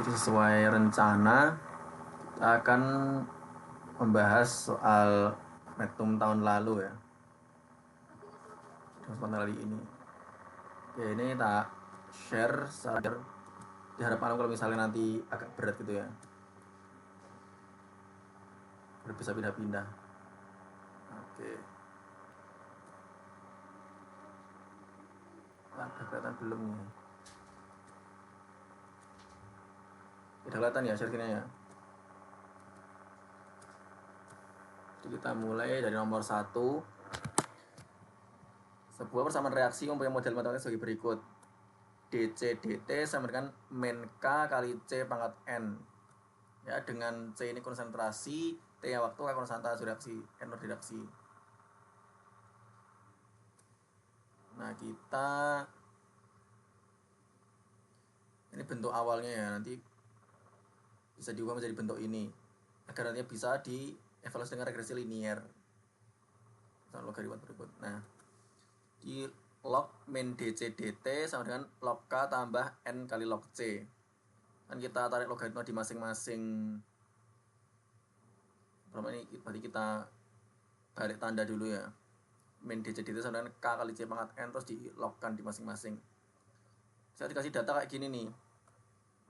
Jadi sesuai rencana kita akan membahas soal Metum tahun lalu ya. Kesempatan kali ini. Oke, ini tak share secara diharapkan kalau misalnya nanti agak berat gitu ya. Bisa pindah-pindah. Oke. Ada kelihatan belum nih? Udah kelihatan ya share-nya ya. Jadi kita mulai dari nomor 1. Sebuah persamaan reaksi mempunyai model matematika sebagai berikut. DC dt sama dengan min K kali C pangkat N. Ya, dengan C ini konsentrasi, T nya waktu, K konstanta reaksi, N reaksi. Nah, kita ini bentuk awalnya ya, nanti bisa diubah menjadi bentuk ini agar nantinya bisa dievaluasi dengan regresi linear logaritma berikut. Nah, di log min dc dt sama dengan log K tambah N kali log C. Kan kita tarik logaritma di masing-masing berapa ini, berarti kita balik tanda dulu ya. Min dc dt sama dengan K kali C pangkat N, terus dilogkan di masing-masing. Saya dikasih data kayak gini nih,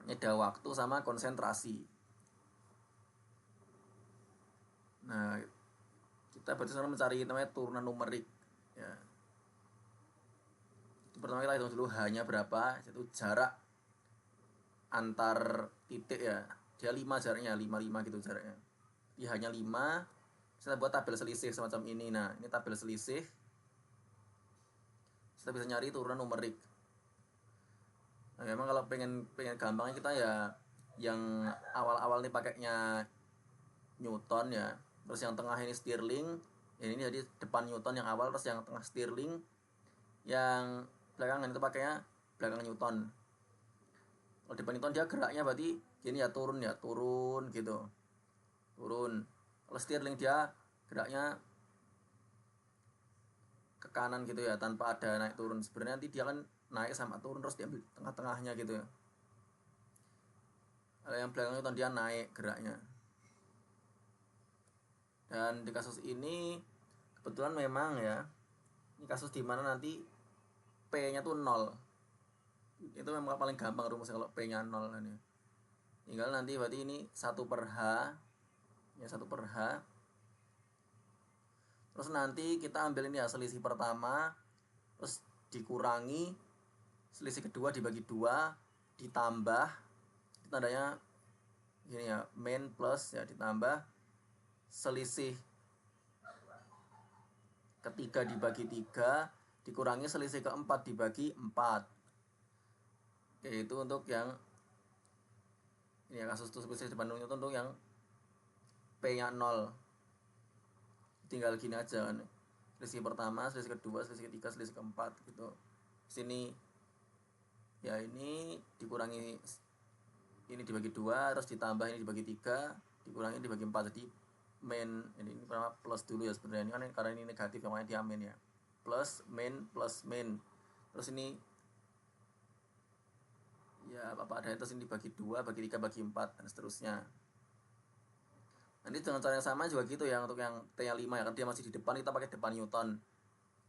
ini ada waktu sama konsentrasi. Nah, kita berarti sekarang mencari namanya turunan numerik ya. Pertama kita hitung dulu hanya berapa, yaitu jarak antar titik ya. Dia 5 jaraknya, 5 gitu jaraknya. Jadi hanya 5. Kita buat tabel selisih semacam ini. Nah, ini tabel selisih. Kita bisa nyari turunan numerik. Nah, memang kalau pengen gampangnya kita ya yang awal-awal nih pakainya Newton ya. Terus yang tengah ini Stirling. Ini jadi depan Newton yang awal, terus yang tengah Stirling. Yang belakangan itu pakainya belakang Newton. Kalau depan Newton dia geraknya berarti gini ya, turun gitu. Turun. Kalau Stirling dia geraknya ke kanan gitu ya, tanpa ada naik turun. Sebenarnya nanti dia kan naik sama turun terus diambil tengah-tengahnya gitu ya. Kalau yang belakang Newton dia naik geraknya. Dan di kasus ini kebetulan memang ya, ini kasus di mana nanti P-nya tuh 0. Itu memang paling gampang rumusnya kalau P-nya 0 kan ya. Tinggal nanti berarti ini 1 per H ya, 1 per H. Terus nanti kita ambil ini ya, selisih pertama, terus dikurangi selisih kedua dibagi 2, ditambah tandanya gini ya, min plus ya, ditambah selisih ketiga dibagi 3 dikurangi selisih keempat dibagi 4. Oke, itu untuk yang ini ya, kasus itu selisih depan itu untuk yang P nya 0. Tinggal gini aja kan, selisih pertama, selisih kedua, selisih ketiga, selisih keempat gitu. Sini ya, ini dikurangi ini dibagi 2, terus ditambah ini dibagi 3, dikurangi dibagi 4. Jadi min ini pertama plus dulu ya sebenarnya, ini kan karena ini negatif yang makanya dia min ya, plus min, terus ini ya apa ada, terus ini dibagi 2, bagi 3, bagi 4 dan seterusnya. Nanti dengan cara yang sama juga gitu ya, untuk yang T nya 5 ya, kan dia masih di depan, kita pakai depan Newton,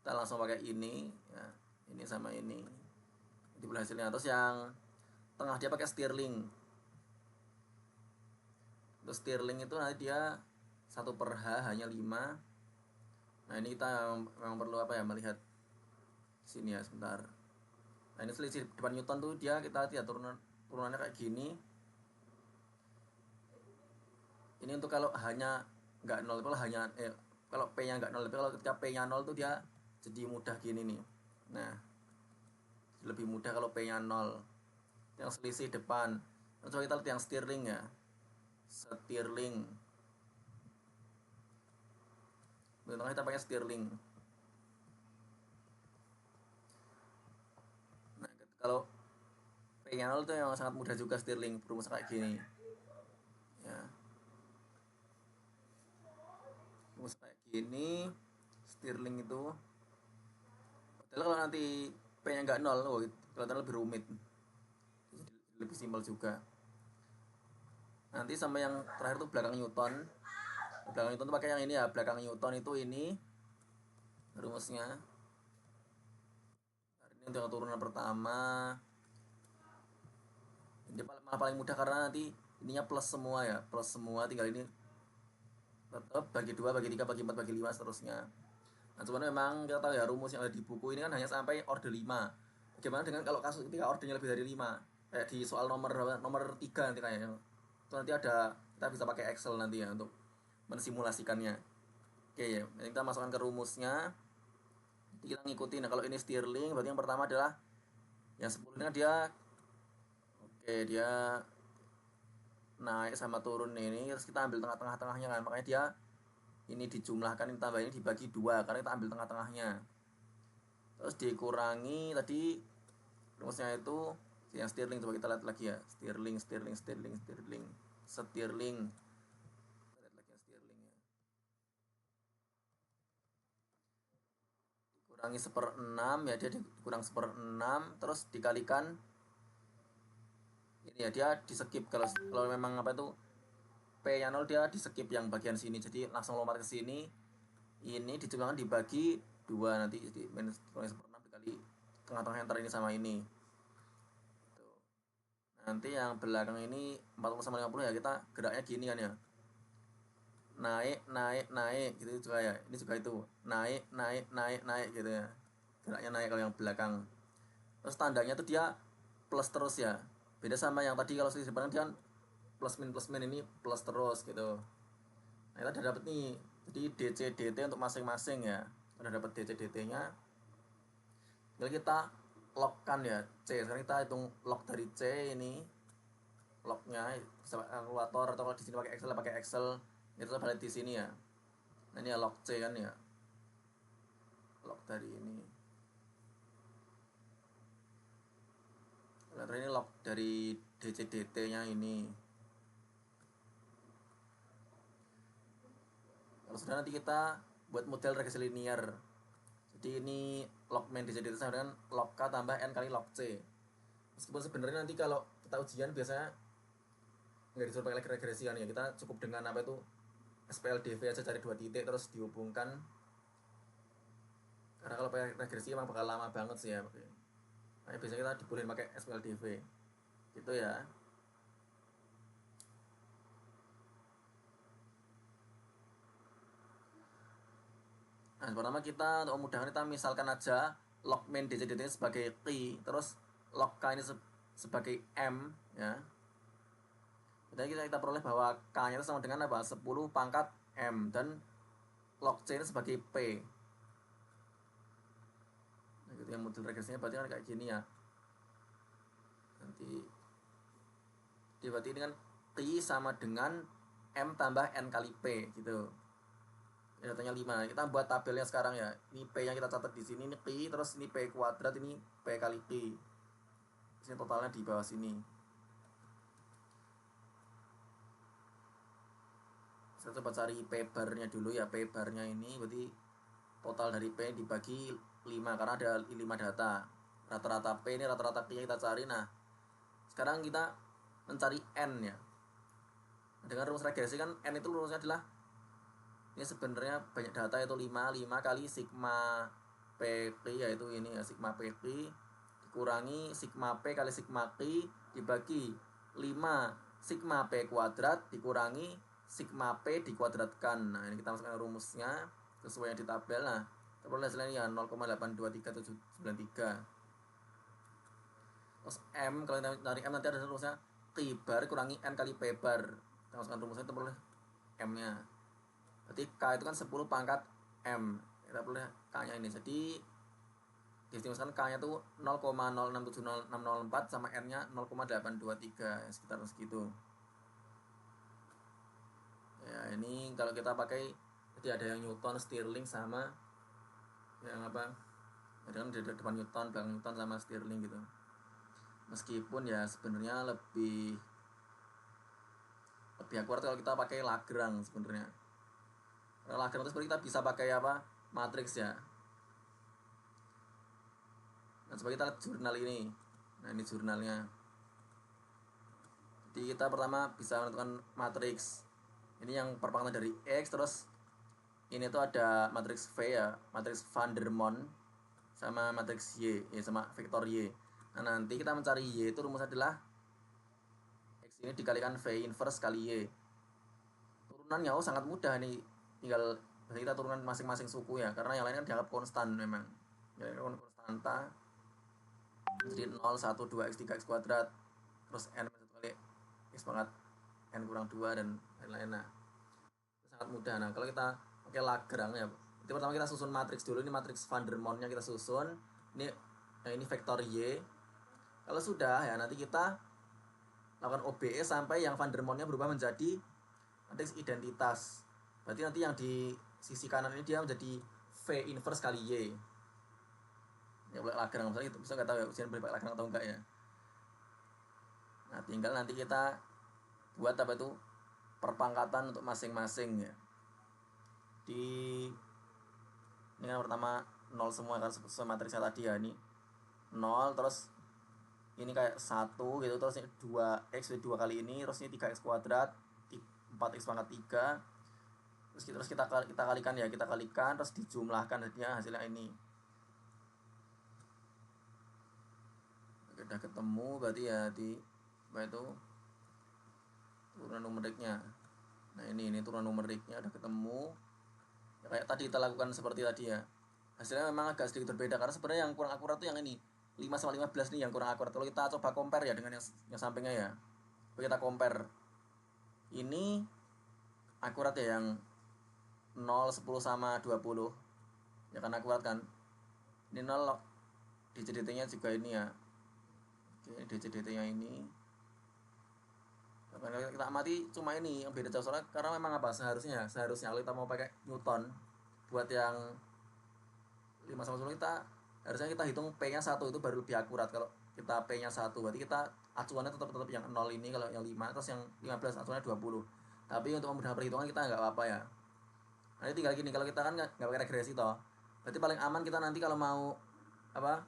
kita langsung pakai ini ya, ini sama ini dibuat hasilnya. Terus yang tengah dia pakai Stirling. Terus Stirling itu nanti dia 1 per H hanya 5. Nah, ini kita memang perlu apa ya, melihat sini ya sebentar. Nah, ini selisih depan Newton tuh dia kita lihat turunannya kayak gini. Ini untuk kalau hanya nggak 0, kalau hanya kalau P nya nggak 0, tapi kalau ketika P nya 0 tuh dia jadi mudah gini nih. Nah, lebih mudah kalau P nya 0. Yang selisih depan. Coba kita lihat yang Stirling ya. Stirling. Bentuknya kita pakai Stirling. Nah, kalau P nya 0 itu yang sangat mudah juga Stirling, berumus kayak gini. Ya. Rumus kayak gini Stirling itu. Padahal kalau nanti P nya nggak 0, kelihatan lebih rumit. Jadi lebih simpel juga. Nanti sama yang terakhir tuh belakang Newton. Belakang Newton tuh pakai yang ini ya, belakang Newton itu ini rumusnya. Ini untuk turunan pertama. Ini malah paling mudah karena nanti ininya plus semua ya, plus semua, tinggal ini tetap bagi 2 bagi 3 bagi 4 bagi 5 seterusnya. Nah, cuman memang kita tahu ya rumus yang ada di buku ini kan hanya sampai order 5. Bagaimana dengan kalau kasus ketika ordernya lebih dari 5? Kayak di soal nomor 3 nanti kayaknya. Itu nanti ada, kita bisa pakai Excel nanti ya untuk mensimulasikannya. Oke ya, ini kita masukkan ke rumusnya. Jadi kita ngikutin. Nah, kalau ini Stirling berarti yang pertama adalah yang 10 ini kan dia naik sama turun ini, terus kita ambil tengahnya kan, makanya dia ini dijumlahkan, ini tambah ini dibagi 2 karena kita ambil tengah-tengahnya, terus dikurangi tadi rumusnya itu yang Stirling. Coba kita lihat lagi ya, Stirling kita lihat lagi yang Stirling ya, dikurangi 1/6 ya, dia dikurang 1/6 terus dikalikan ini ya, dia di skip kalau memang apa itu P nya 0 dia di skip yang bagian sini, jadi langsung lompat ke sini. Ini dijumlahkan dibagi 2 nanti di minus 1/6 dikali tengah-tengah yang ini sama ini. Tuh. Nanti yang belakang ini 40 sama 50 ya, kita geraknya gini kan ya. Naik gitu juga ya. Ini juga itu. Naik gitu ya. Geraknya naik kalau yang belakang. Terus tandanya tuh dia plus terus ya. Beda sama yang tadi kalau di depan dia plus min ini plus terus gitu. Nah, kita udah dapet nih. Jadi DC DT untuk masing-masing ya. Udah dapet DC DT-nya. Tinggal kita lockkan ya C. Sekarang kita hitung log dari C ini. Lognya bisa kalkulator atau kalau di sini pakai Excel. Itu balik di sini ya. Nah, ini ya log C kan ya. Log dari ini. Kalkulator ini log dari DC DT-nya ini. Kalau sudah nanti kita buat model regresi linear. Jadi ini log main DC DT sama dengan log K tambah N kali log C. Meskipun sebenarnya nanti kalau kita ujian biasanya nggak disuruh pakai regresi kan ya, kita cukup dengan apa itu SPLDV aja, cari 2 titik terus dihubungkan, karena kalau pakai regresi emang bakal lama banget sih ya. Makanya biasanya kita dibolehin pakai SPLDV gitu ya. Nah, pertama kita untuk memudahkan kita misalkan aja log main DC DT sebagai T, terus log K ini sebagai M ya. Jadi kita peroleh bahwa K nya itu sama dengan apa? 10 pangkat M, dan log C ini sebagai P. Nah, gitu yang model regresinya berarti kan kayak gini ya. Nanti berarti ini kan T sama dengan M tambah N kali P gitu. Datanya 5. Kita buat tabelnya sekarang ya. Ini P yang kita catat di sini, ini P, terus ini P kuadrat, ini P kali P. Ini totalnya di bawah sini. Saya coba cari P barnya dulu ya. P barnya ini berarti total dari P dibagi 5 karena ada 5 data. Rata-rata P ini rata-rata P yang kita cari. Nah, sekarang kita mencari N ya. Dengan rumus regresi kan N itu rumusnya adalah, ini sebenarnya banyak data itu 5 kali sigma PP, yaitu ini ya, sigma PP dikurangi sigma P kali sigma T dibagi 5 sigma P kuadrat dikurangi sigma P dikuadratkan. Nah, ini kita masukkan rumusnya sesuai yang di tabel. Nah, kita peroleh hasilnya ya 0,823793. Terus M, kalau dari M nanti ada rumusnya T bar kurangi N kali P bar. Kita masukkan rumusnya, kita peroleh M nya. Berarti K itu kan 10 pangkat M. Kita peroleh K nya ini. Jadi diestimalkan K nya itu 0,0670604 sama N nya 0,823, sekitar segitu ya. Ini kalau kita pakai, jadi ada yang Newton, Stirling sama yang apa, ada kan di depan Newton, belakang Newton sama Stirling gitu. Meskipun ya sebenarnya lebih akurat kalau kita pakai Lagrange sebenarnya. Kalau Lagrange itu sebenarnya kita bisa pakai apa, matriks ya. Nah, coba kita lihat jurnal ini. Nah, ini jurnalnya. Jadi Jadi kita pertama bisa menentukan matriks. Ini yang perpangkatan dari X, terus ini tuh ada matriks V ya, matriks Van der Monde sama matriks Y, ya sama vektor Y. Nah, nanti kita mencari Y itu rumus adalah X ini dikalikan V inverse kali Y. Turunannya sangat mudah nih, tinggal kita turunan masing-masing suku ya, karena yang lain kan dianggap konstan memang. Ya, konstanta. Jadi 0, 1, 2, X, 3, X kuadrat, terus N 1 kali X pangkat N kurang 2 dan lain-lain. Nah, itu sangat mudah. Nah, kalau kita pakai Lagrange ya, itu pertama kita susun matriks dulu. Ini matriks Van der Monde-nya kita susun. Ini vektor Y. Kalau sudah ya, nanti kita lakukan OBE sampai yang Van der Monde-nya berubah menjadi matriks identitas. Berarti nanti yang di sisi kanan ini dia menjadi V inverse kali Y. Ya boleh Lagrange, misalnya itu bisa nggak tahu ya ujian boleh pakai Lagrange atau enggak ya. Nah, tinggal nanti kita buat apa itu perpangkatan untuk masing-masing ya. Ini kan pertama 0 semua kan sesuai matriksnya tadi ya, ini 0, terus ini kayak 1 gitu, terus ini 2x 2 kali ini, terus ini 3x kuadrat 4x pangkat 3, terus kita kalikan ya, kita kalikan terus dijumlahkan hasilnya ini. Udah ketemu berarti ya di apa itu turunan numeriknya. Nah, ini turunan numeriknya udah ketemu ya, kayak tadi kita lakukan seperti tadi ya. Hasilnya memang agak sedikit berbeda karena sebenarnya yang kurang akurat tuh yang ini 5 sama 15 nih yang kurang akurat. Kalau kita coba compare ya dengan yang sampingnya ya, kita compare, ini akurat ya yang 0, 10 sama 20 ya kan akurat kan. Ini 0 DCDT nya juga ini ya. Oke, DCDT nya ini kita amati cuma ini yang beda jauh soalnya, karena memang apa seharusnya kalau kita mau pakai Newton buat yang 5 sama 10 harusnya kita hitung P nya 1 itu baru lebih akurat. Kalau kita P nya 1 berarti kita acuannya tetap yang 0 ini, kalau yang 5, terus yang 15 acuannya 20. Tapi untuk memudahkan perhitungan kita nggak apa-apa ya. Nanti tinggal gini, kalau kita kan nggak pakai regresi toh, berarti paling aman kita nanti kalau mau apa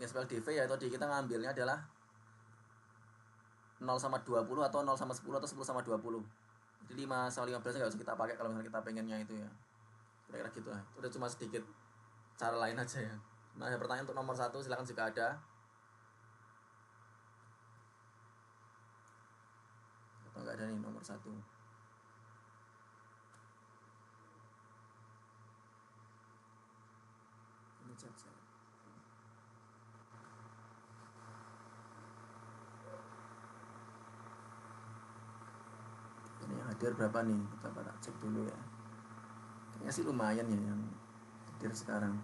spell DV ya tadi kita ngambilnya adalah 0 sama 20 atau 0 sama 10 atau 10 sama 20. Jadi 5 sama 15 nggak usah kita pakai kalau misalnya kita pengennya itu ya. Kira-kira gitu lah. Udah cuma sedikit cara lain aja ya. Nah, yang pertanyaan untuk nomor 1 silakan jika ada. Atau nggak ada nih nomor 1. Ini saja. Ini yang hadir berapa nih? Kita cek dulu ya. Kayaknya sih lumayan ya yang hadir sekarang.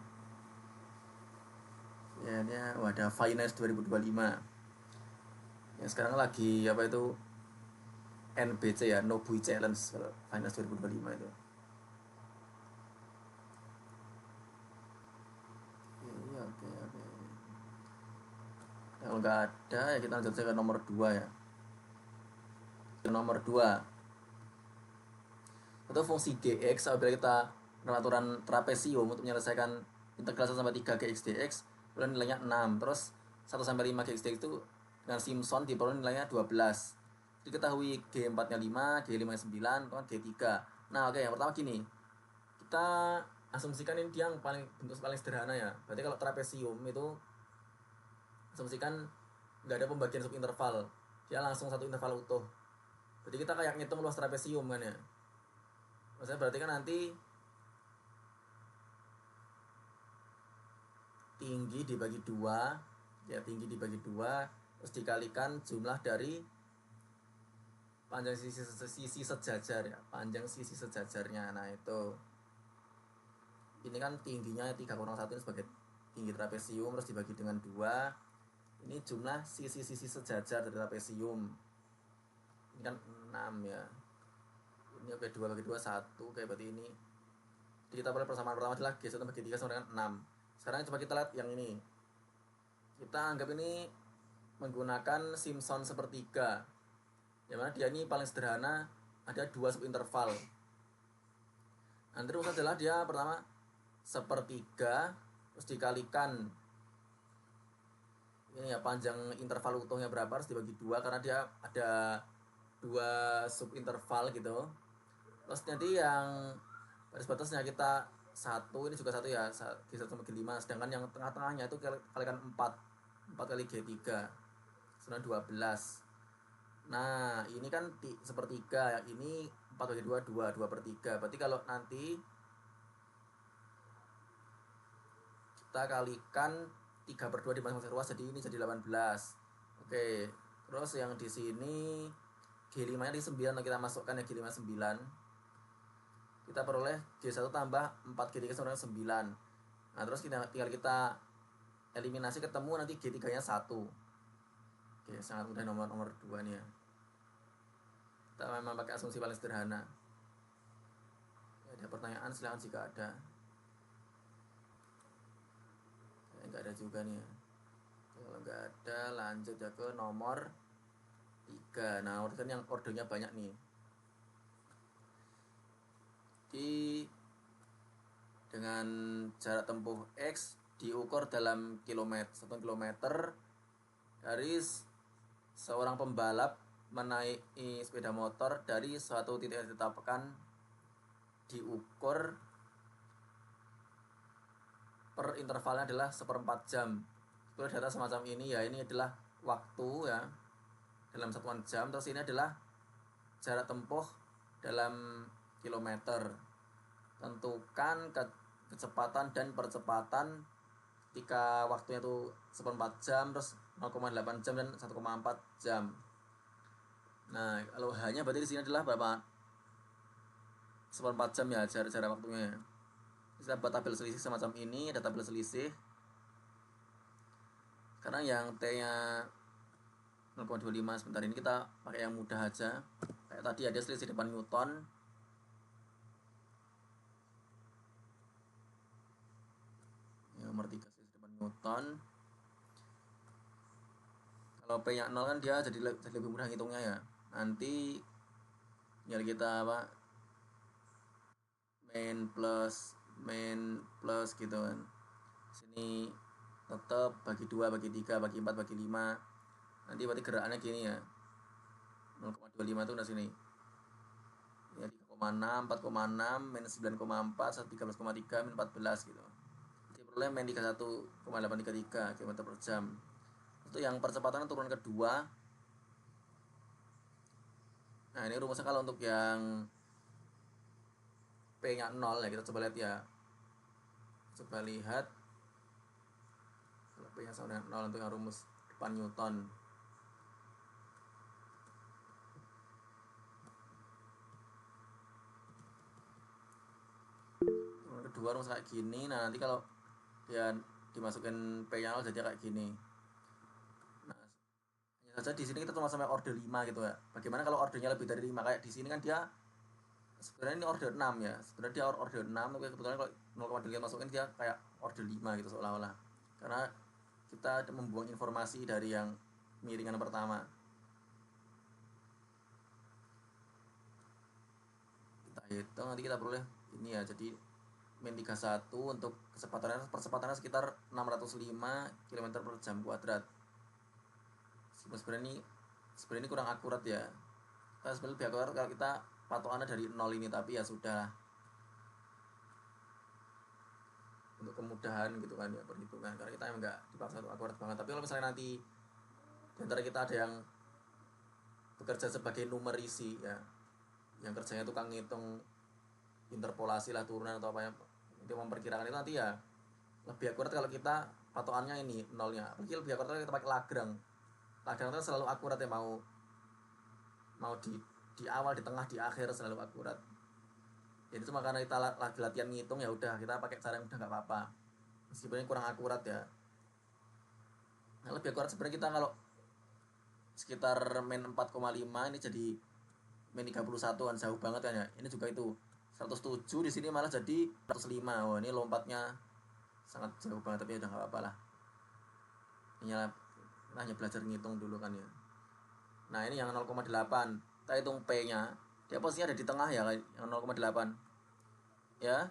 Ya, ini ada Finance 2025. Yang sekarang lagi apa itu NBC ya, Nobui Challenge Finance 2025 itu. Oke. Kalau nggak ada ya kita lanjut ke nomor 2 ya. Nomor 2 atau fungsi dx apabila kita peraturan trapesium untuk menyelesaikan integral 1 sampai 3 gx dx kemudian nilainya 6, terus 1 sampai 5 gx dx itu dengan Simpson diperoleh nilainya 12. Diketahui G4 nya 5, G5 nya 9, G3. Nah, oke, yang pertama gini, kita asumsikan ini dia yang bentuk paling sederhana ya. Berarti kalau trapesium itu asumsikan nggak ada pembagian subinterval, dia langsung satu interval utuh. Berarti kita kayak ngitung luas trapesium kan ya. Maksudnya berarti kan nanti tinggi dibagi 2 ya, tinggi dibagi 2 terus dikalikan jumlah dari panjang sisi sejajar ya, panjang sisi sejajarnya. Nah, itu ini kan tingginya 3/1 ini sebagai tinggi trapesium, terus dibagi dengan 2, ini jumlah sisi-sisi sejajar dari trapesium. Ini kan 6 ya, ini oke, 2 bagi 2 1, kayak berarti ini. Jadi kita boleh persamaan pertama adalah G1 bagi 3 sama dengan 6. Sekarang coba kita lihat yang ini. Kita anggap ini menggunakan Simpson sepertiga, yang mana dia ini paling sederhana, ada 2 subinterval. Nanti rumus adalah dia pertama sepertiga terus dikalikan ini ya panjang interval utuhnya berapa harus dibagi dua karena dia ada dua sub interval gitu. Terus nanti yang baris batasnya kita satu, ini juga satu ya, G1 sampai G5, sedangkan yang tengah-tengahnya itu kalikan 4 kali G3 sebenarnya 12. Nah ini kan sepertiga ya, ini 4 bagi 2 2 per 3, berarti kalau nanti kita kalikan 3 per 2 di masing-masing ruas, jadi ini jadi 18. Oke, terus yang di sini G5 nya di 9 kita masukkan ya, G5 9, kita peroleh G1 tambah 4 G3 sama dengan 9. Nah terus tinggal kita eliminasi, ketemu nanti G3 nya 1. Oke, sangat mudah nomor 2 nih ya, kita memang pakai asumsi paling sederhana ya. Ada pertanyaan silahkan jika ada. Nggak ada juga nih ya. Kalau nggak ada lanjut ya ke nomor 3. Nah kan yang ordernya banyak nih. Di dengan jarak tempuh X diukur dalam kilometer, 1 kilometer dari seorang pembalap menaiki sepeda motor dari suatu titik yang ditetapkan, diukur per intervalnya adalah 1/4 jam. Itu data semacam ini ya, ini adalah waktu ya dalam satuan jam, terus ini adalah jarak tempuh dalam kilometer. Tentukan kecepatan dan percepatan ketika waktunya itu 1/4 jam, terus 0,8 jam dan 1,4 jam. Nah kalau hanya berarti di sini adalah berapa? 1/4 jam ya jarak waktunya. Kita buat tabel selisih semacam ini, ada tabel selisih. Karena yang T nya 0,25, sebentar ini kita pakai yang mudah aja. Kayak tadi ada selisih depan Newton. Nomor 3 selisih depan Newton. Kalau P nya 0 kan dia jadi lebih mudah ngitungnya ya. Nanti biar kita main plus gitu kan. Sini tetap bagi 2, bagi 3, bagi 4, bagi 5. Nanti berarti gerakannya gini ya. 0,25 itu udah sini. Ya 3,6, 4,6, minus 9,4, 13,3, minus 14 gitu. Jadi peroleh main 31,833 km per jam. Itu yang percepatan turun kedua. Nah ini rumusnya kalau untuk yang P nya 0 ya, kita coba lihat ya. Coba lihat kalau P nya sama dengan 0 untuk yang rumus depan Newton. Turun kedua rumus kayak gini. Nah nanti kalau dia dimasukin P nya 0 jadi kayak gini. Nah hanya saja di sini kita cuma sampai order 5 gitu ya. Bagaimana kalau ordernya lebih dari 5? Kayak di sini kan dia sebenarnya ini order 6 ya, sebenarnya dia order 6, tapi kebetulan kalau 0,8 masukin dia kayak order 5 gitu seolah-olah, karena kita membuang informasi dari yang miringan pertama. Kita hitung nanti kita peroleh ini ya, jadi min 31 untuk percepatannya sekitar 605 km per jam kuadrat. Sebenarnya ini kurang akurat ya, kita sebenarnya lebih akurat kalau kita patokannya dari 0 ini, tapi ya sudah untuk kemudahan gitu kan ya perhitungan, karena kita emang nggak dipaksa untuk akurat banget. Tapi kalau misalnya nanti di antara kita ada yang bekerja sebagai numerisi ya, yang kerjanya tukang ngitung interpolasi lah, turunan atau apa ya, untuk memperkirakan itu nanti ya lebih akurat kalau kita patokannya ini nolnya. Apalagi lebih akurat kalau kita pakai Lagrange. Lagrange itu selalu akurat ya, mau di awal, di tengah, di akhir selalu akurat. Jadi cuma karena kita lagi latihan ngitung ya udah kita pakai cara yang udah nggak apa-apa, meskipun ini kurang akurat ya. Nah lebih akurat sebenarnya kita kalau sekitar min 4,5 ini jadi min 31 kan, jauh banget kan ya. Ini juga itu 107, di sini malah jadi 105. Wah ini lompatnya sangat jauh banget, tapi udah nggak apa-apa lah. Ini hanya belajar ngitung dulu kan ya. Nah ini yang 0,8 kita hitung P nya, dia posisinya ada di tengah ya, yang 0,8 ya.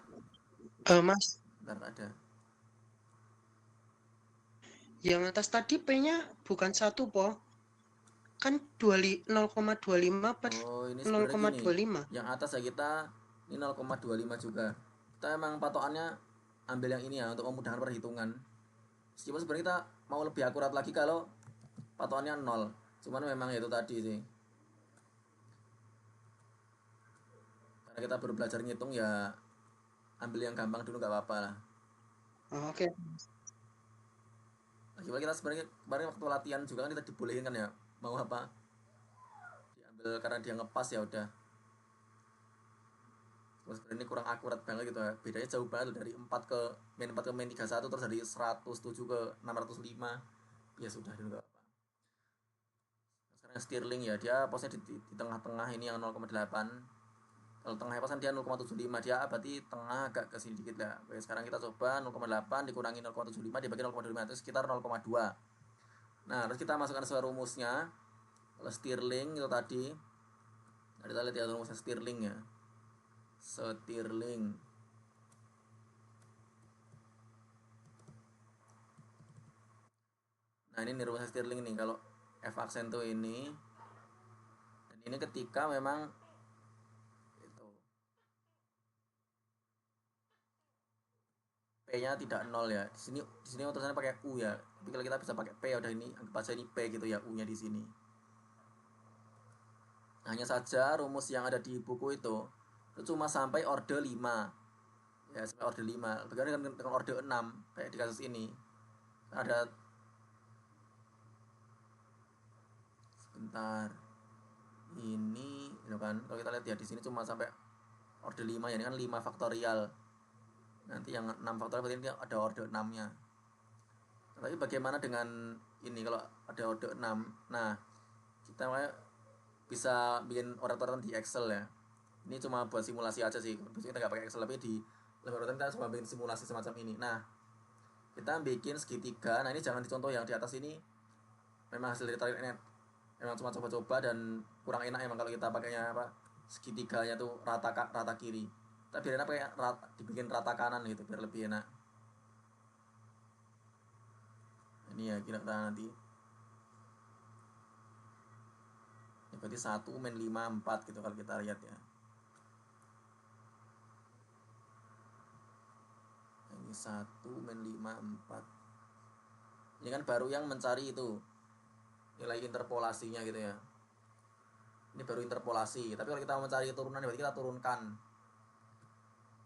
Mas, Bentar ada. Yang atas tadi P-nya bukan 1, Po. Kan 0,25 per Oh, ini sebenarnya gini. 0,25. Yang atas ya kita ini 0,25 juga. Kita emang patokannya ambil yang ini ya untuk memudahkan perhitungan. Meskipun sebenarnya kita mau lebih akurat lagi kalau patokannya 0. Cuman memang itu tadi sih. Karena kita baru belajar ngitung ya ambil yang gampang dulu nggak apa-apa lah. Oke. Lagi kita sebenarnya kemarin waktu latihan juga kan kita dibolehin kan ya mau apa diambil karena dia ngepas ya udah. Terus sebenarnya ini kurang akurat banget gitu ya. Bedanya jauh banget dari 4 ke main 4 ke main 31 terus dari 107 ke 605. Ya sudah dulu nggak apa. Sekarang Stirling ya dia posnya di tengah-tengah ini yang 0,8. Kalau tengahnya pas kan dia 0,75 dia berarti tengah agak ke sini dikit lah. Oke, sekarang kita coba 0,8 dikurangi 0,75 dibagi 0,25 itu sekitar 0,2. Nah, terus kita masukkan sesuai rumusnya. Kalau Stirling itu tadi, nah, kita lihat ya rumusnya Stirling ya. Stirling. Nah, ini nih rumusnya Stirling nih kalau F aksen tuh ini. Dan ini ketika memang itu P-nya tidak nol ya. Di sini tulisannya pakai U ya. Tapi kalau kita bisa pakai P ya udah ini anggap aja ini P gitu ya U-nya di sini. Hanya saja rumus yang ada di buku itu cuma sampai orde 5. Ya, sampai orde 5. Bagaimana dengan orde 6 kayak di kasus ini? Ada sebentar. Ini gitu kan. Kalau kita lihat ya di sini cuma sampai orde 5 ya, ini kan 5 faktorial. Nanti yang 6 faktorial berarti ini ada orde 6-nya. Tapi bagaimana dengan ini kalau ada orde 6? Nah, kita bisa bikin orat-oratan di Excel ya. Ini cuma buat simulasi aja sih. Biasanya kita nggak pakai Excel tapi di laboratorium kita cuma bikin simulasi semacam ini. Nah, kita bikin segitiga. Nah, ini jangan dicontoh yang di atas ini. Memang hasil dari tarik ini memang cuma coba-coba dan kurang enak emang kalau kita pakainya apa segitiganya tuh rata kiri. Kita biar enak pakai dibikin rata kanan gitu biar lebih enak. Ini ya kira-kira nanti. Ini berarti 1 min 5 4 gitu kalau kita lihat ya. Ini 1 min 5 4. Ini kan baru yang mencari itu nilai interpolasinya gitu ya. Ini baru interpolasi. Tapi kalau kita mau mencari turunan berarti kita turunkan.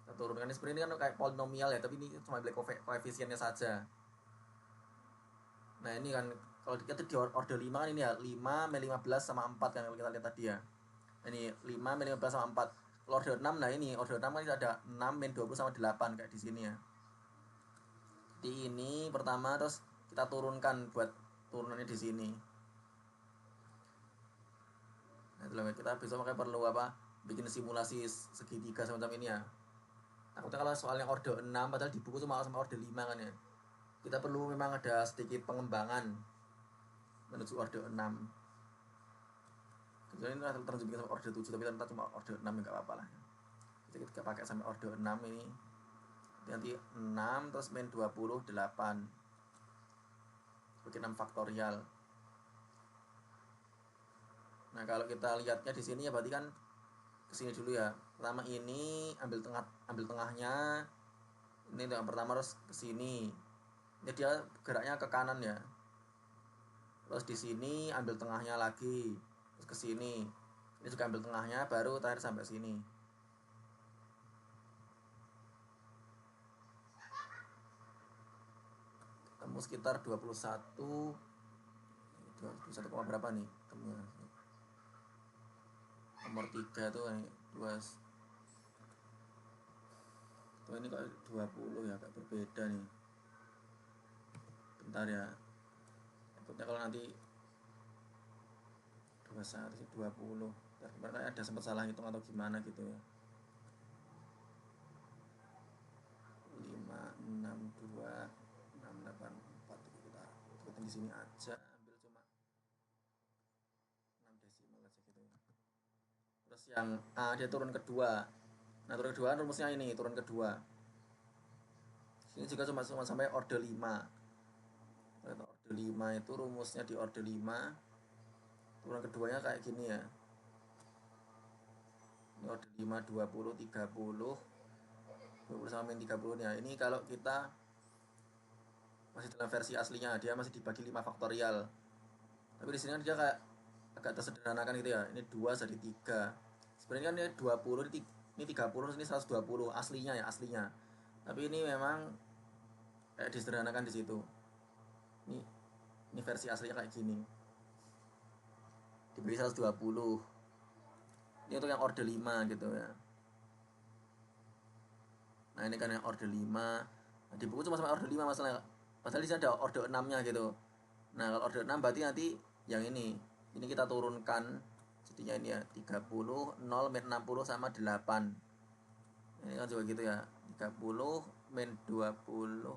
Kita turunkan ini sebenarnya kan kayak polinomial ya, tapi ini cuma beli koefisiennya saja. Nah, ini kan kalau kita di order 5 kan ini ya 5 min 15 sama 4 kan kalau kita lihat tadi ya. Nah, ini 5 min 15 sama 4. Kalau order 6 nah ini order 6 kan ada 6 min 20 sama 8 kayak di sini ya. Di ini pertama terus kita turunkan buat turunannya di sini. Nah, itu kita besok makanya perlu apa? Bikin simulasi segitiga semacam ini ya. Takutnya kalau soalnya order 6 padahal di buku cuma sama order 5 kan ya. Kita perlu memang ada sedikit pengembangan menuju order 6. Kecuali ini terjadi sampai order 7 tapi ternyata cuma order 6 ya nggak apa-apa lah. Jadi kita pakai sampai order 6 ini. Nanti 6 terus min 28 bagi 6 faktorial. Nah, kalau kita lihatnya di sini ya berarti kan kesini dulu ya. Pertama ini ambil tengahnya. Ini yang pertama terus ke sini. Ini dia geraknya ke kanan ya. Terus di sini ambil tengahnya lagi. Terus ke sini. Ini juga ambil tengahnya baru terakhir sampai sini. Ketemu sekitar 21 berapa nih? Nomor 3 tuh ini 2 tuh ini kok 20 ya agak berbeda nih. Bentar ya. Takutnya kalau nanti 21 sih 20. Kemarin ada sempat salah hitung atau gimana gitu ya. 5 6 2 6 8 4 kita ikutin di sini aja ambil cuma 6 desimal aja gitu. Terus yang A dia turun kedua. Nah, turun kedua rumusnya ini turun kedua. Ini juga cuma sampai order 5. 5 itu rumusnya di order 5 turunan keduanya kayak gini ya. Ini order 5 20 30 20 sama min 30 ya. Ini kalau kita masih dalam versi aslinya dia masih dibagi 5 faktorial. Tapi di sini kan dia kayak agak tersederhanakan gitu ya. Ini 2 jadi 3. Sebenarnya kan ini 20 ini 30 ini 120 aslinya ya, aslinya. Tapi ini memang kayak disederhanakan di situ. Ini versi aslinya kayak gini. Dibagi 120. Ini untuk yang order 5 gitu ya. Nah, ini kan yang order 5. Nah, di buku cuma sampai order 5 masalahnya. Padahal di sini ada order 6-nya gitu. Nah, kalau order 6 berarti nanti yang ini. Ini kita turunkan jadinya ini ya, 30 0 min 60 sama 8. Ini kan juga gitu ya. 30 min 20.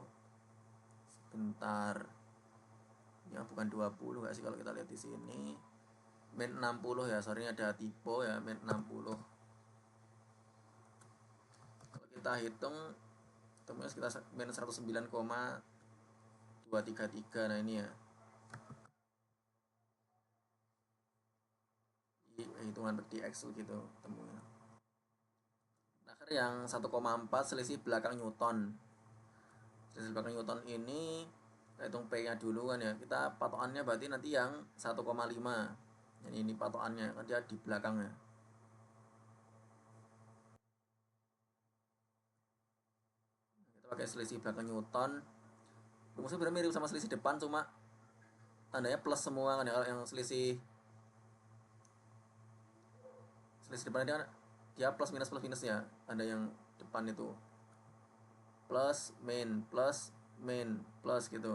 Sebentar. Ya bukan 20 enggak sih kalau kita lihat di sini. Min 60 ya, sorry ada typo ya, min 60. Kalau kita hitung temunya sekitar min 109,233. Nah, ini ya. Hitungan di Excel gitu temunya. Terakhir yang 1,4 selisih belakang Newton. Selisih belakang Newton ini kita hitung P-nya dulu kan ya. Kita patokannya berarti nanti yang 1,5. Jadi ini patokannya kan dia di belakangnya. Kita pakai selisih belakang Newton. Rumusnya benar mirip sama selisih depan cuma tandanya plus semua kan ya. Kalau yang selisih depan ini kan dia plus minus ya. Ada yang depan itu plus min plus gitu.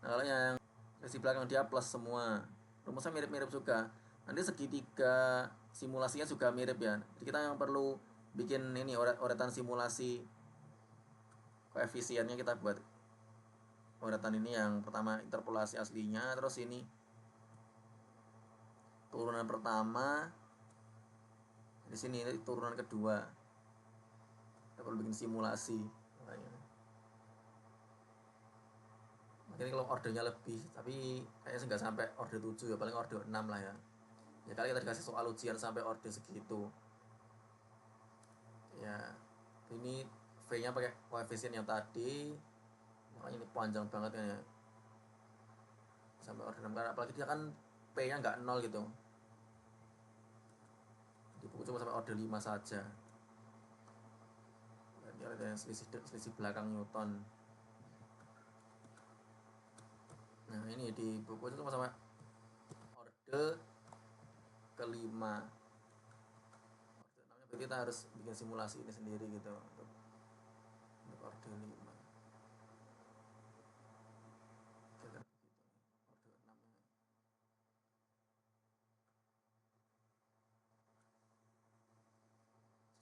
Nah, kalau yang selisih belakang dia plus semua. Rumusnya mirip-mirip juga. Nanti segitiga simulasinya juga mirip ya. Jadi kita yang perlu bikin ini uretan simulasi koefisiennya, kita buat uretan ini. Yang pertama interpolasi aslinya, terus ini turunan pertama, di sini ini turunan kedua. Kita perlu bikin simulasi. Mungkin kalau ordernya lebih, tapi kayaknya nggak sampai order 7 ya, paling order 6 lah ya. Ya kali kita dikasih soal ujian sampai order segitu. Ya, ini V-nya pakai koefisien yang tadi. Makanya ini panjang banget kan ya. Sampai order 6 karena apalagi dia kan P-nya nggak 0 gitu. Di buku cuma sampai order 5 saja. Ini ada yang selisih belakang Newton. Nah, ini di buku itu cuma sampai order kelima. Order 6-nya berarti kita harus bikin simulasi ini sendiri gitu untuk order 5.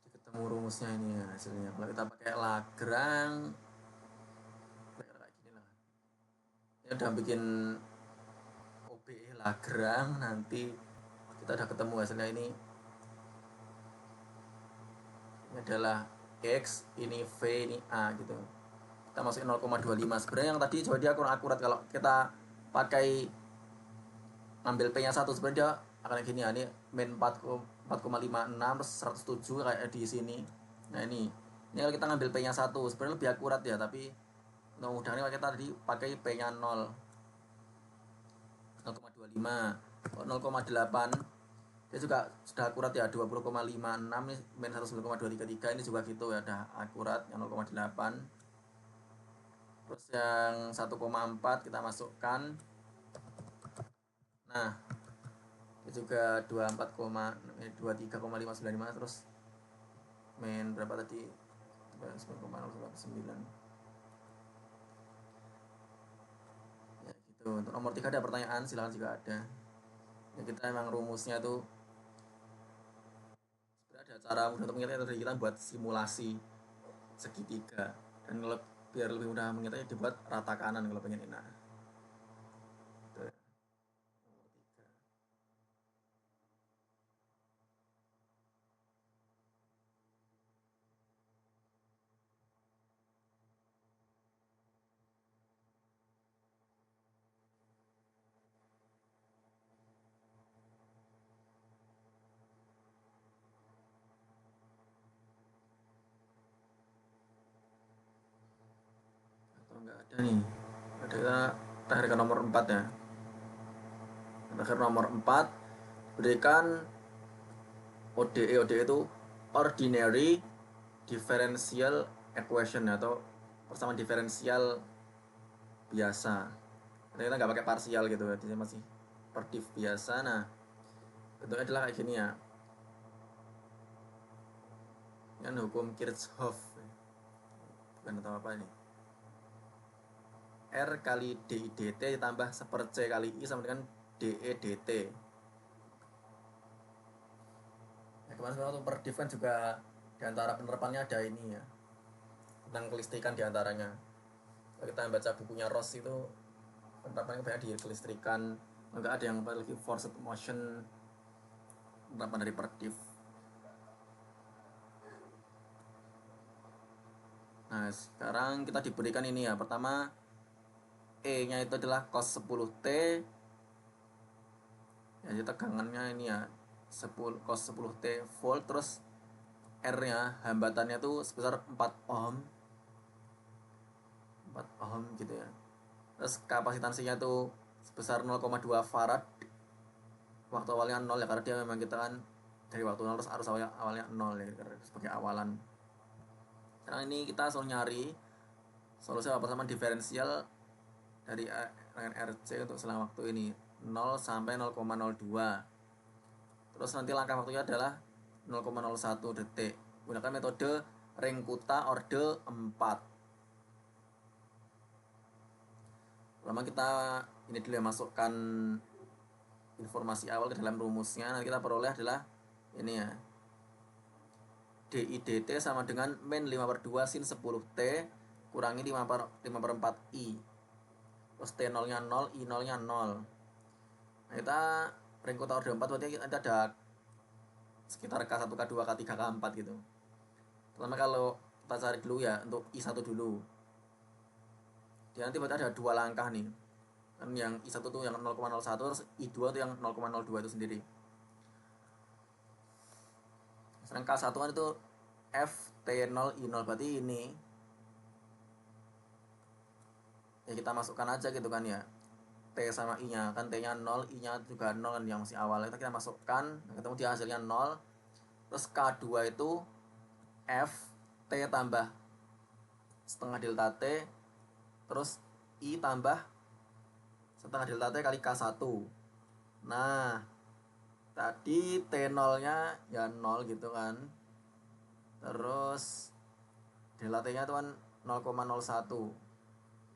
Ketemu rumusnya ini ya hasilnya. Kalau kita pakai Lagrange kayak gini lah. Ini udah bikin OBE Lagrange, nanti kita udah ketemu hasilnya ini. Ini adalah X, ini V, ini A gitu. Kita masukin 0,25. Sebenarnya yang tadi coba dia kurang akurat. Kalau kita pakai ngambil P-nya 1, sebenarnya dia akan kayak gini ya. Ini min 4,56 terus 107 kayak di sini. Nah, ini kalau kita ngambil P-nya 1 sebenarnya lebih akurat ya, tapi mudah-mudahan kita tadi pakai P-nya 0. 0,25. 0,8 dia juga sudah akurat ya, 20,56 ini min 19,233 ini juga gitu ya, udah akurat yang 0,8. Terus yang 1,4 kita masukkan. Nah, itu juga 23,595 terus min berapa tadi? 9,099. Ya gitu. Untuk nomor 3 ada pertanyaan, silakan jika ada. Ya, kita emang rumusnya tuh sebenarnya ada cara mudah untuk mengingatnya dari kita buat simulasi segitiga, dan kalau biar lebih mudah mengingatnya dibuat rata kanan kalau pengen enak. nggak ada nih, ada kita terakhir ke nomor 4 ya. Terakhir nomor 4 berikan ODE. ODE itu ordinary differential equation atau persamaan diferensial biasa. Jadi kita nggak pakai parsial gitu ya, jadi masih per diff biasa. Nah, bentuknya adalah kayak gini ya. Ini kan hukum Kirchhoff, bukan atau apa ini. R kali DI dt ditambah 1/C kali I sama dengan DE dt. Ya, kemarin waktu per diff kan juga diantara penerapannya ada ini ya, tentang kelistrikan diantaranya. Kalau kita baca bukunya Ross itu penerapannya banyak di kelistrikan, enggak ada yang lagi forced motion penerapan dari per diff. Nah, sekarang kita diberikan ini ya. Pertama, E nya itu adalah cos 10T ya, jadi tegangannya ini ya 10 cos 10T volt, terus R nya hambatannya tuh sebesar 4 ohm gitu ya. Terus kapasitansinya tuh sebesar 0,2 farad. Waktu awalnya 0 ya, karena dia memang kita kan dari waktu 0 terus arus awalnya 0 ya, sebagai awalan. Sekarang ini kita langsung nyari solusi persamaan diferensial dari dengan RC untuk selang waktu ini 0 sampai 0,02. Terus nanti langkah waktunya adalah 0,01 detik. Gunakan metode Ringkuta orde 4. Pertama kita ini dulu ya, masukkan informasi awal ke dalam rumusnya. Nanti kita peroleh adalah ini ya, DI dt sama dengan min 5/2 sin 10T kurangi 5/4 I. Terus T0 nya 0, I0 nya 0. Nah, kita Ringkuta orde 4 berarti nanti ada sekitar K1, K2, K3, K4 gitu. Pertama kalau kita cari dulu ya untuk I1 dulu. Dia nanti berarti ada 2 langkah nih. Kan yang I1 tuh yang 0,01, terus I2 tuh yang 0,02 itu sendiri. Sedangkan K1 kan itu F T0 I0, berarti ini ya kita masukkan aja gitu kan ya, T sama I nya kan, T nya 0, I nya juga 0 kan, yang masih awal kita masukkan, ketemu dia hasilnya 0. Terus K2 itu F T tambah setengah delta T terus I tambah setengah delta T kali K1. Nah, tadi T0 nya ya 0 gitu kan, terus delta T nya itu kan 0,01.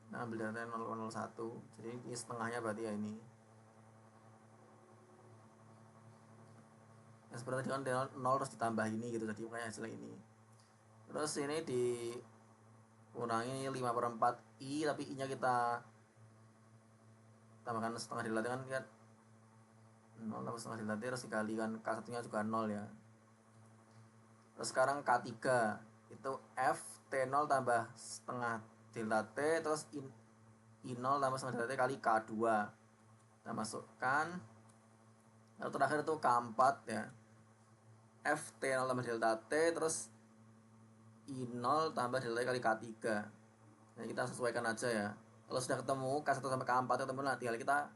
Nah, ambil delta 0,01, jadi ini setengahnya berarti ya ini. Nah, seperti kan 0 terus ditambah ini gitu, jadi makanya hasilnya ini. Terus ini dikurangi 5/4 I, tapi I nya kita tambahkan setengah delta T kan, 0 tambah setengah delta T terus dikalikan K1 nya juga 0 ya. Terus sekarang K3 itu F T0 tambah setengah delta T terus I0 tambah setengah delta T kali K2. Kita masukkan. Lalu terakhir itu K4 ya, F T0 tambah delta T terus I0 tambah delta T kali K3. Nah, kita sesuaikan aja ya. Kalau sudah ketemu K1 sampai K4 ketemu, nah tinggal kita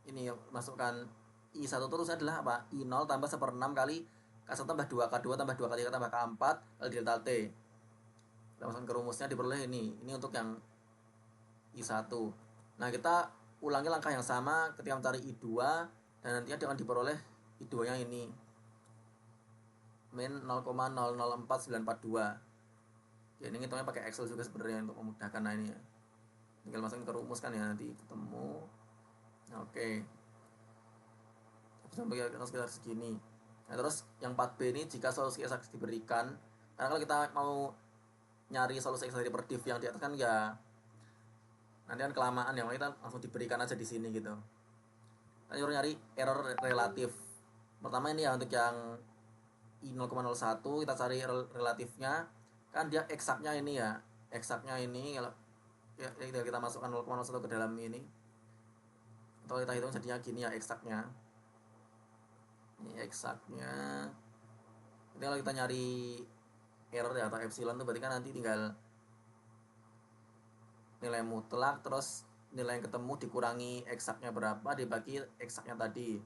ini masukkan I1 terus adalah apa? I0 tambah 1/6 kali K1 tambah 2, K2 tambah 2, K3 tambah K4 kali delta T. Kita masukkan ke rumusnya, diperoleh ini untuk yang I1. Nah, kita ulangi langkah yang sama ketika mencari I2, dan nantinya akan diperoleh I2 nya ini min 0,004942. Ya, ini ngitungnya pakai Excel juga sebenarnya untuk memudahkan. Nah, ini ya, tinggal masukin ke rumus kan ya, nanti ketemu. Oke, sampai sekitar segini. Nah, terus yang 4B ini jika solusi eksak diberikan, karena kalau kita mau nyari solusi eksak dari per diff yang di atas kan ya nanti kan kelamaan, yang kita langsung diberikan aja di sini gitu. Kita nyari error relatif. Pertama ini ya, untuk yang I0,01 kita cari relatifnya, kan dia eksaknya ini ya, eksaknya ini kalau ya kita masukkan 0,01 ke dalam ini, atau kita hitung jadinya gini ya eksaknya. Ini eksaknya. Jadi kalau kita nyari error ya atau epsilon tuh berarti kan nanti tinggal nilai mutlak terus nilai yang ketemu dikurangi eksaknya berapa dibagi eksaknya tadi,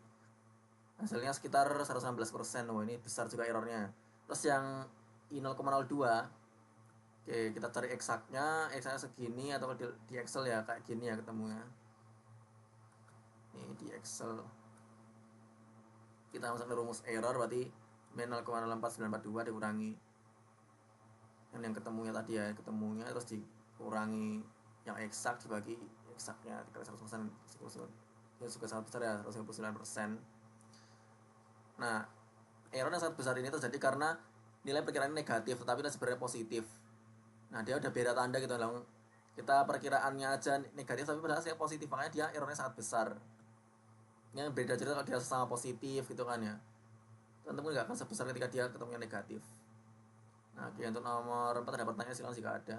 hasilnya sekitar 116%. Oh, ini besar juga errornya. Terus yang I 0,02, oke kita cari eksaknya segini, atau di Excel ya kayak gini ya ketemunya. Ini di Excel kita masuk rumus error, berarti min 0,04942 dikurangi yang ketemunya tadi ya, ketemunya terus dikurangi yang eksak dibagi eksaknya dikali 100%, ya juga sangat besar ya, 159%. Nah, error yang sangat besar ini terjadi karena nilai perkiraan negatif tetapi sebenarnya positif. Nah, dia udah beda tanda gitu loh. Kita perkiraannya aja negatif tapi padahal saya positif, makanya dia errornya sangat besar. Yang beda cerita kalau dia sama positif gitu kan ya, tentu nggak akan sebesar ketika dia ketemunya negatif. Nah, oke, untuk nomor 4 ada pertanyaan, silakan jika ada.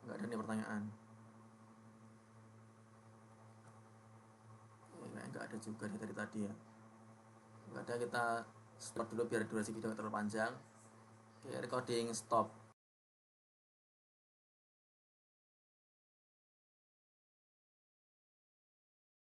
Nggak ada nih pertanyaan. Nggak ada juga nih dari tadi ya. Nggak ada, kita stop dulu biar durasi video terlalu panjang. Oke, recording stop.